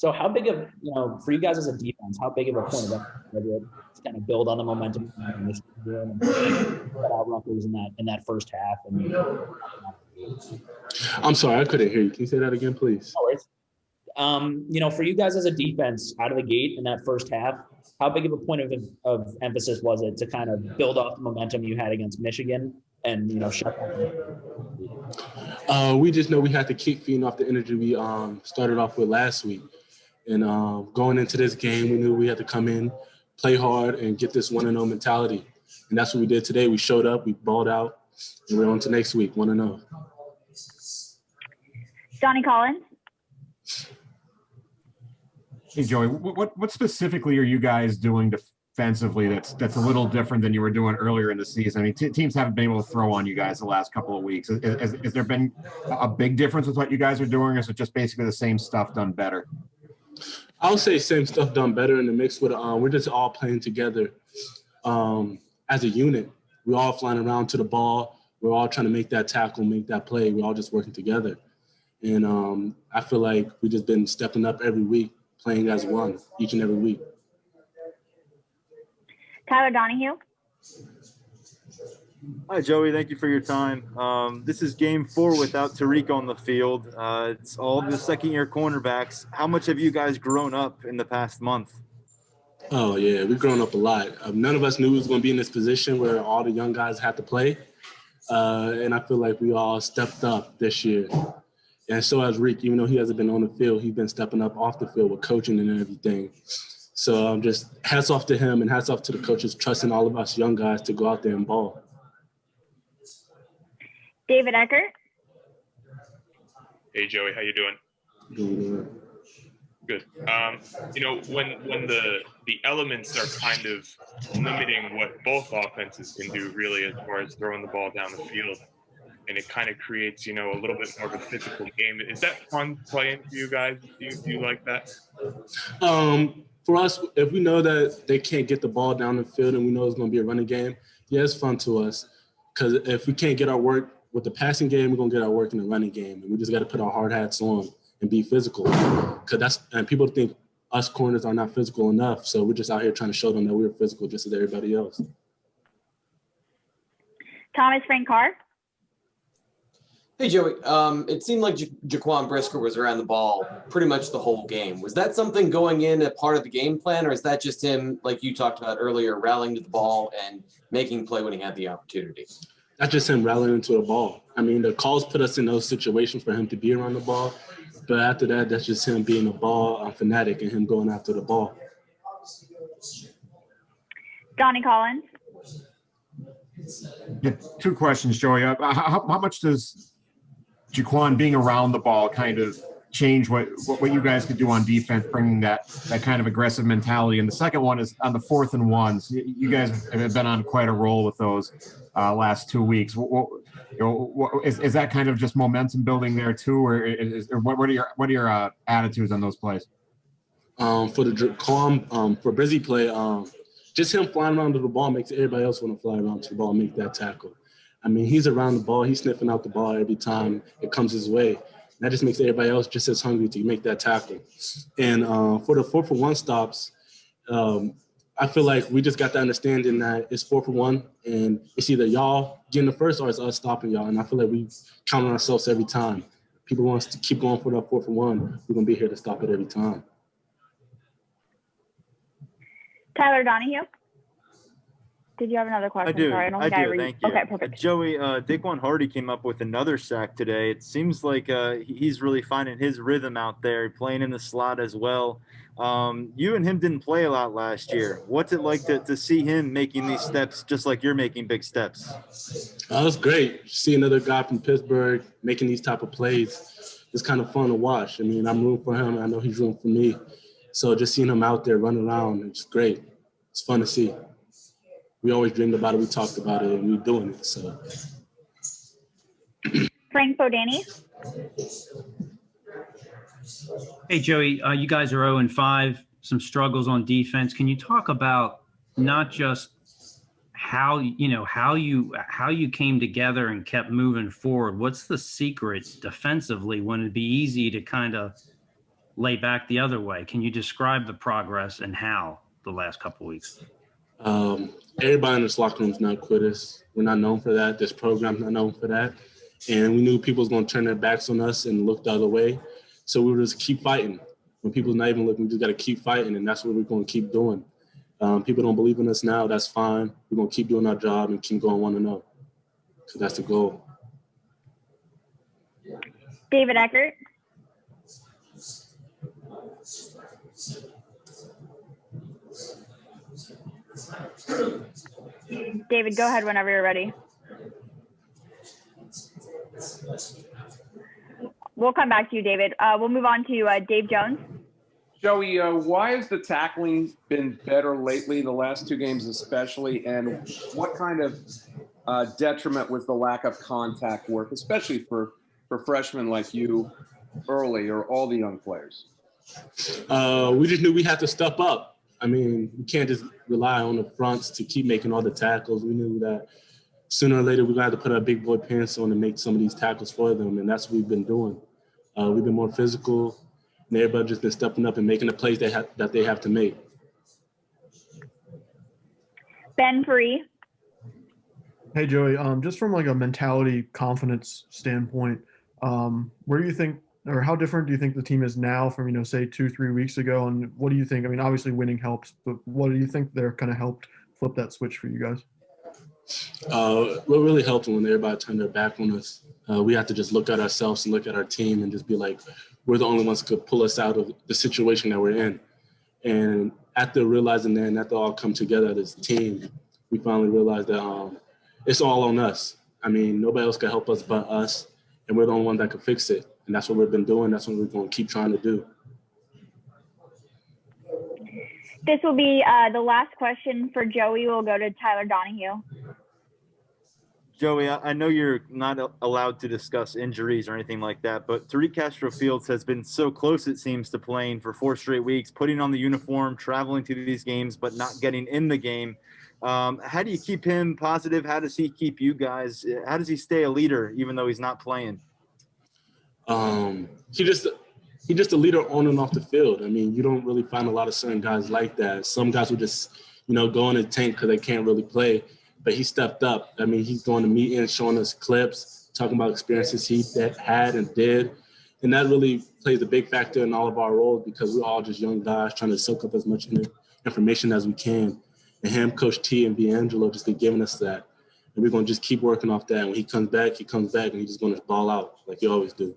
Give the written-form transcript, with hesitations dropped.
So how big of, for you guys as a defense, how big of a point of emphasis to kind of build on the momentum in this game and cut out Rutgers in that first half? I'm sorry, I couldn't hear you. Can you say that again, please? For you guys as a defense out of the gate in that first half, how big of a point of emphasis was it to kind of build off the momentum you had against Michigan and, shut down? We just know we had to keep feeding off the energy we started off with last week. And going into this game, we knew we had to come in, play hard, and get this 1-0 mentality. And that's what we did today. We showed up, we balled out, and we're on to next week, 1-0. Donnie Collins. Hey, Joey, what specifically are you guys doing defensively that's a little different than you were doing earlier in the season? I mean, teams haven't been able to throw on you guys the last couple of weeks. Has there been a big difference with what you guys are doing, or is it just basically the same stuff done better? I would say same stuff done better in the mix with we're just all playing together as a unit. We're all flying around to the ball. We're all trying to make that tackle, make that play. We're all just working together. And I feel like we've just been stepping up every week, playing as one each and every week. Tyler Donahue. Hi, Joey. Thank you for your time. This is game 4 without Tariq on the field. It's all the second-year cornerbacks. How much have you guys grown up in the past month? Oh, yeah, we've grown up a lot. None of us knew we was going to be in this position where all the young guys had to play. And I feel like we all stepped up this year. And so has Rick, even though he hasn't been on the field, he's been stepping up off the field with coaching and everything. So just hats off to him and hats off to the coaches trusting all of us young guys to go out there and ball. David Eckert. Hey, Joey, how you doing? Good. When the elements are kind of limiting what both offenses can do, really, as far as throwing the ball down the field, and it kind of creates, a little bit more of a physical game. Is that fun playing for you guys? Do you like that? For us, if we know that they can't get the ball down the field and we know it's going to be a running game, yeah, it's fun to us. Because if we can't get our work with the passing game, we're going to get our work in the running game. And we just got to put our hard hats on and be physical. And people think us corners are not physical enough. So we're just out here trying to show them that we're physical just as everybody else. Thomas Frank Carr. Hey, Joey. It seemed like Jaquan Brisker was around the ball pretty much the whole game. Was that something going in a part of the game plan, or is that just him, like you talked about earlier, rallying to the ball and making play when he had the opportunity? That's just him rallying into the ball. I mean, the calls put us in those situations for him to be around the ball. But after that, that's just him being a ball fanatic and him going after the ball. Donnie Collins. Yeah, 2 questions, Joey. How much does Jaquan being around the ball kind of change what you guys could do on defense, bringing that kind of aggressive mentality? And the second one is on the 4th and 1s. You guys have been on quite a roll with those last 2 weeks. Is that kind of just momentum building there too, or what are your attitudes on those plays? For the Jaquan, for busy play, just him flying around to the ball makes everybody else want to fly around to the ball and make that tackle. I mean, he's around the ball. He's sniffing out the ball every time it comes his way. That just makes everybody else just as hungry to make that tackle. And for the 4 for 1 stops, I feel like we just got the understanding that it's 4 for 1, and it's either y'all getting the first or it's us stopping y'all. And I feel like we count on ourselves every time. People want us to keep going for that 4 for 1. We're going to be here to stop it every time. Tyler Donahue. Did you have another question? I do. Sorry, I do. Thank you. Okay, perfect. Joey, Daquan Hardy came up with another sack today. It seems like he's really finding his rhythm out there, playing in the slot as well. You and him didn't play a lot last year. What's it like to see him making these steps just like you're making big steps? It's great. See another guy from Pittsburgh making these type of plays. It's kind of fun to watch. I mean, I'm rooting for him. I know he's rooting for me. So just seeing him out there running around, it's great. It's fun to see. We always dreamed about it. We talked about it, and we're doing it. So, Frank Bodani. Hey, Joey, you guys are 0-5, some struggles on defense. Can you talk about not just how you came together and kept moving forward? What's the secret defensively when it'd be easy to kind of lay back the other way. Can you describe the progress and how the last couple of weeks? Everybody in this locker room is not quitters. We're not known for that. This program's not known for that. And we knew people was going to turn their backs on us and look the other way. So we would just keep fighting. When people's not even looking, we just got to keep fighting, and that's what we're going to keep doing. People don't believe in us now. That's fine. We're going to keep doing our job and keep going 1-0. So that's the goal. David Eckert. David, go ahead whenever you're ready. We'll come back to you, David. We'll move on to Dave Jones. Joey, why has the tackling been better lately, the last two games especially, and what kind of detriment was the lack of contact work, especially for freshmen like you early or all the young players? We just knew we had to step up. I mean, we can't just rely on the fronts to keep making all the tackles. We knew that sooner or later we're going to have to put our big boy pants on and make some of these tackles for them, and that's what we've been doing. We've been more physical, and everybody just been stepping up and making the plays that they have to make. Ben Free. Hey, Joey, just from like a mentality, confidence standpoint, where do you think, or how different do you think the team is now from, say 2-3 weeks ago? And what do you think? I mean, obviously winning helps, but what do you think they're kind of helped flip that switch for you guys? What really helped when everybody turned their back on us, we had to just look at ourselves and look at our team and just be like, we're the only ones who could pull us out of the situation that we're in. And after realizing that and after all come together as a team, we finally realized that it's all on us. I mean, nobody else can help us but us, and we're the only one that can fix it. And that's what we've been doing. That's what we're going to keep trying to do. This will be the last question for Joey. We'll go to Tyler Donahue. Joey, I know you're not allowed to discuss injuries or anything like that, but Tariq Castro-Fields has been so close, it seems, to playing for 4 straight weeks, putting on the uniform, traveling to these games, but not getting in the game. How do you keep him positive? How does he keep you guys? How does he stay a leader even though he's not playing? He's just a leader on and off the field. I mean, you don't really find a lot of certain guys like that. Some guys will just, go in the tank because they can't really play. But he stepped up. I mean, he's going to meetings, showing us clips, talking about experiences he had and did. And that really plays a big factor in all of our roles because we're all just young guys trying to soak up as much information as we can. And him, Coach T, and D'Angelo just giving us that. And we're going to just keep working off that. And when he comes back, and he's just going to ball out like he always do.